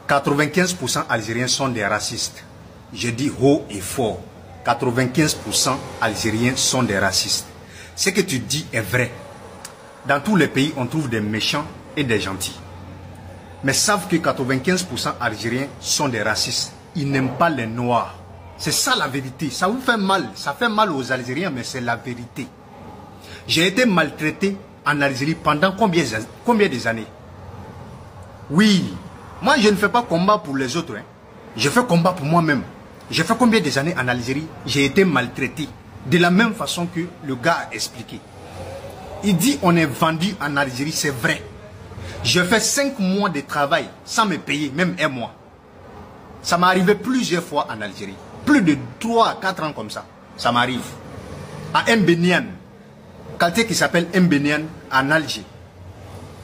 95% Algériens sont des racistes. Je dis haut et fort. 95% Algériens sont des racistes. Ce que tu dis est vrai. Dans tous les pays, on trouve des méchants et des gentils. Mais savent que 95% Algériens sont des racistes. Ils n'aiment pas les Noirs. C'est ça la vérité. Ça vous fait mal. Ça fait mal aux Algériens, mais c'est la vérité. J'ai été maltraité en Algérie pendant combien des années? Oui. Moi, je ne fais pas combat pour les autres. Hein. Je fais combat pour moi-même. J'ai fait combien des années en Algérie? J'ai été maltraité. De la même façon que le gars a expliqué. Il dit on est vendu en Algérie, c'est vrai. Je fais 5 mois de travail sans me payer, même un mois. Ça m'est arrivé plusieurs fois en Algérie. Plus de 3 à 4 ans comme ça. Ça m'arrive. À Mbénian. Quartier qui s'appelle Mbénian en Alger.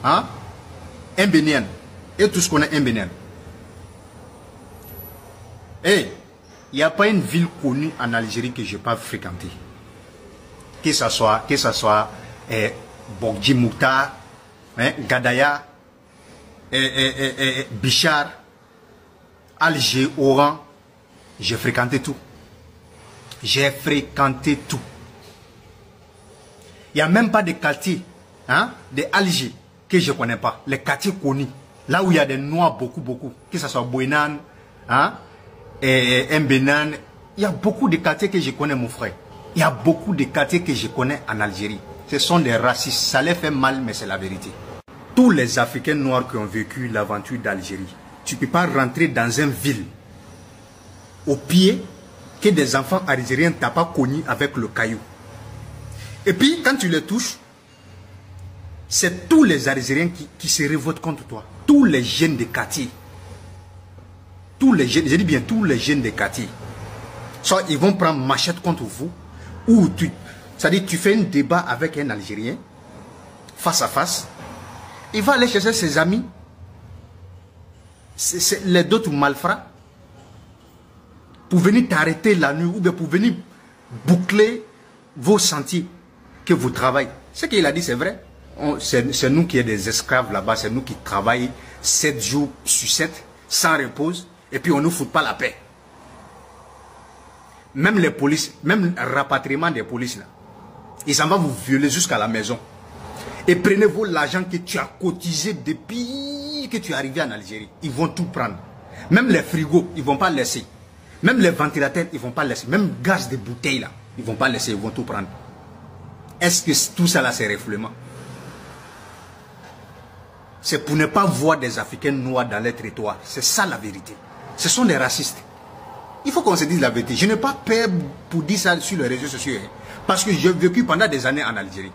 Hein? Mbénian. Et tout ce qu'on a Mbénian. Et il n'y a pas une ville connue en Algérie que je n'ai pas fréquentée. Que ce soit Bogdji Moukhtar, Gadaya, Bichar, Alger, Oran, j'ai fréquenté tout. J'ai fréquenté tout. Il n'y a même pas de quartiers de Alger que je ne connais pas. Les quartiers connus. Là où il y a des Noirs beaucoup. Que ce soit Bouenan, Mbénan. Il y a beaucoup de quartiers que je connais, mon frère. Il y a beaucoup de quartiers que je connais en Algérie. Ce sont des racistes. Ça les fait mal, mais c'est la vérité. Tous les Africains noirs qui ont vécu l'aventure d'Algérie, tu ne peux pas rentrer dans une ville au pied que des enfants algériens ne t'ont pas connu avec le caillou. Et puis, quand tu les touches, c'est tous les Algériens qui se révoltent contre toi. Tous les jeunes des quartiers. Tous les jeunes, je dis bien tous les jeunes des quartiers. Soit ils vont prendre machette contre vous, ou c'est-à-dire tu fais un débat avec un Algérien, face à face, il va aller chercher ses amis, les d'autres malfrats, pour venir t'arrêter la nuit, ou bien pour venir boucler vos sentiers que vous travaillez. Ce qu'il a dit, c'est vrai. C'est nous qui sommes des esclaves là-bas, c'est nous qui travaillons 7 jours sur 7, sans repos, et puis on ne nous fout pas la paix. Même les polices, même le rapatriement des polices, là, ils s'en vont vous violer jusqu'à la maison. Et prenez vous l'argent que tu as cotisé depuis que tu es arrivé en Algérie. Ils vont tout prendre. Même les frigos, ils ne vont pas laisser. Même les ventilateurs, ils ne vont pas laisser. Même le gaz de bouteilles, là, ils ne vont pas laisser, ils vont tout prendre. Est-ce que tout ça, là, c'est refoulement? C'est pour ne pas voir des Africains noirs dans les territoires. C'est ça la vérité. Ce sont des racistes. Il faut qu'on se dise la vérité. Je n'ai pas peur pour dire ça sur les réseaux sociaux. Hein, parce que j'ai vécu pendant des années en Algérie.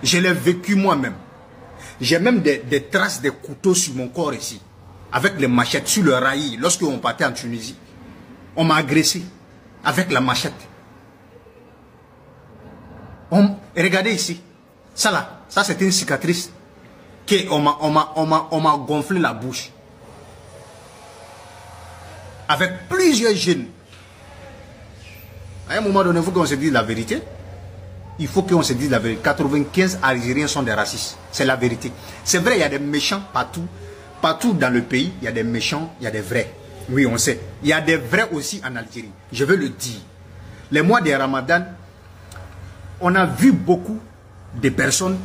Je l'ai vécu moi-même. J'ai même des traces de couteaux sur mon corps ici. Avec les machettes sur le rail. Lorsque on partait en Tunisie, on m'a agressé avec la machette. Regardez ici. Ça là, ça c'est une cicatrice. On m'a gonflé la bouche. Avec plusieurs jeunes. À un moment donné, il faut qu'on se dise la vérité. Il faut qu'on se dise la vérité. 95 Algériens sont des racistes. C'est la vérité. C'est vrai, il y a des méchants partout. Partout dans le pays, il y a des méchants, il y a des vrais. Oui, on sait. Il y a des vrais aussi en Algérie. Je veux le dire. Les mois de Ramadan, on a vu beaucoup de personnes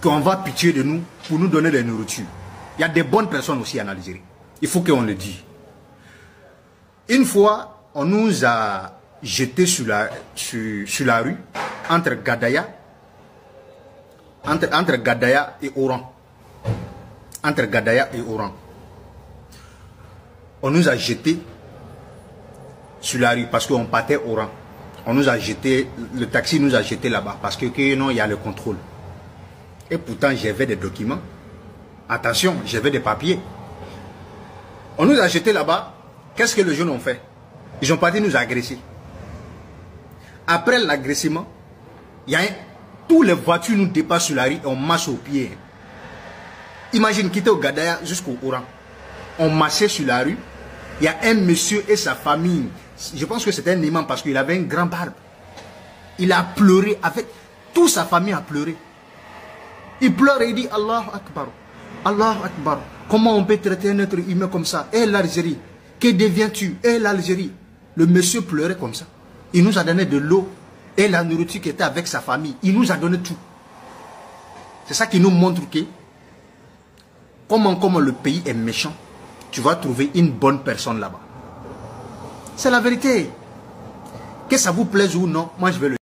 qu'on va pitié de nous pour nous donner de la nourriture. Il y a des bonnes personnes aussi en Algérie. Il faut qu'on le dise. Une fois, on nous a jetés sur la rue, entre Gadaya et Oran. Entre Gadaya et Oran. On nous a jetés sur la rue parce qu'on partait Oran. On nous a jeté, le taxi nous a jetés là-bas parce que non, il y a le contrôle. Et pourtant, j'avais des documents. Attention, j'avais des papiers. On nous a jetés là-bas. Qu'est-ce que les jeunes ont fait? Ils ont parti nous agresser. Après l'agressement, tous les voitures nous dépassent sur la rue et on marche au pied. Imagine quitter au Gadaya jusqu'au Oran. On marchait sur la rue. Il y a un monsieur et sa famille. Je pense que c'était un imam parce qu'il avait une grande barbe. Il a pleuré avec... Toute sa famille a pleuré. Il pleure et il dit Allah Akbar. Allah Akbar. Comment on peut traiter un être humain comme ça? Et l'Algérie, que deviens-tu? Et l'Algérie, le monsieur pleurait comme ça. Il nous a donné de l'eau et la nourriture qui était avec sa famille. Il nous a donné tout. C'est ça qui nous montre que comment le pays est méchant, tu vas trouver une bonne personne là-bas. C'est la vérité. Que ça vous plaise ou non, moi je vais le dire.